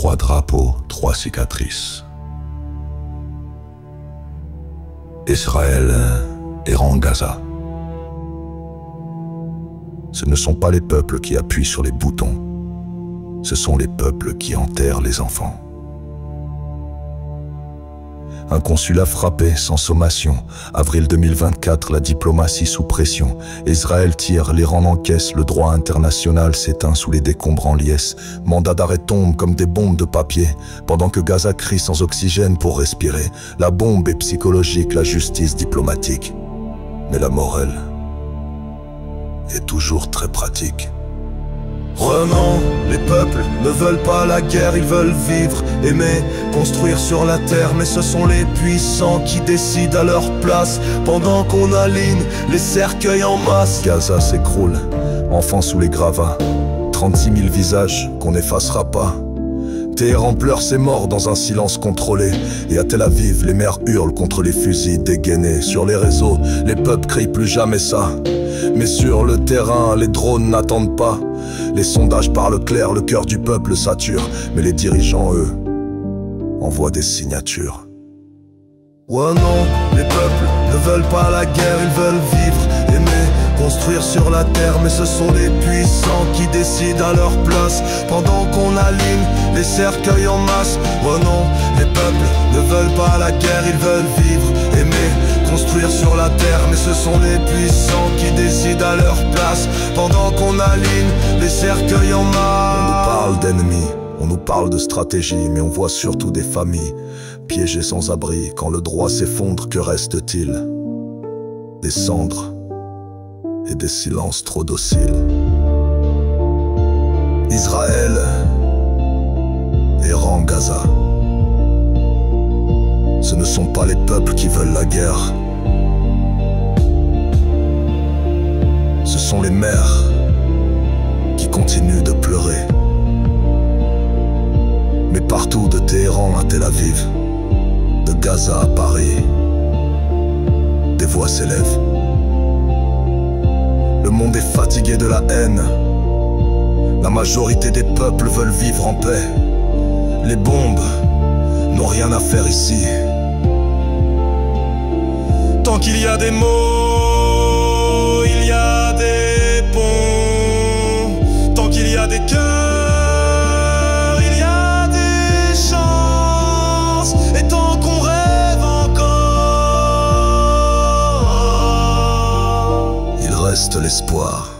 3 drapeaux, 3 cicatrices. Israël errant Gaza. Ce ne sont pas les peuples qui appuient sur les boutons, ce sont les peuples qui enterrent les enfants. Un consulat frappé sans sommation. Avril 2024, la diplomatie sous pression. Israël tire, l'Iran encaisse, le droit international s'éteint sous les décombres liesses. Mandat d'arrêt tombe comme des bombes de papier, pendant que Gaza crie sans oxygène pour respirer. La bombe est psychologique, la justice diplomatique. Mais la morale est toujours très pratique. Non, les peuples ne veulent pas la guerre, ils veulent vivre, aimer, construire sur la terre. Mais ce sont les puissants qui décident à leur place, pendant qu'on aligne les cercueils en masse. Gaza s'écroule, enfants sous les gravats, 36 000 visages qu'on n'effacera pas. Téhéran pleure ses morts dans un silence contrôlé. Et à Tel Aviv, les mères hurlent contre les fusils dégainés. Sur les réseaux, les peuples crient plus jamais ça. Mais sur le terrain, les drones n'attendent pas. Les sondages parlent clair, le cœur du peuple sature. Mais les dirigeants, eux, envoient des signatures. Ouais non, les peuples ne veulent pas la guerre, ils veulent vivre, aimer, construire sur la terre. Mais ce sont les puissants qui décident à leur place, pendant qu'on aligne les cercueils en masse. Ouais non, les peuples ne veulent pas la guerre, ils veulent vivre, aimer, construire sur la terre. Mais ce sont les puissants qui décident à leur place, pendant qu'on aligne les cercueils en masse. On nous parle d'ennemis, on nous parle de stratégie, mais on voit surtout des familles piégées sans abri. Quand le droit s'effondre, que reste-t-il? Des cendres et des silences trop dociles. Israël errant Gaza. Ce ne sont pas les peuples qui veulent la guerre, ce sont les mères qui continuent de pleurer. Mais partout, de Téhéran à Tel Aviv, de Gaza à Paris, des voix s'élèvent. Le monde est fatigué de la haine. La majorité des peuples veulent vivre en paix. Les bombes n'ont rien à faire ici. Tant qu'il y a des mots, il y a des ponts. Tant qu'il y a des cœurs, il y a des chances. Et tant qu'on rêve encore, il reste l'espoir.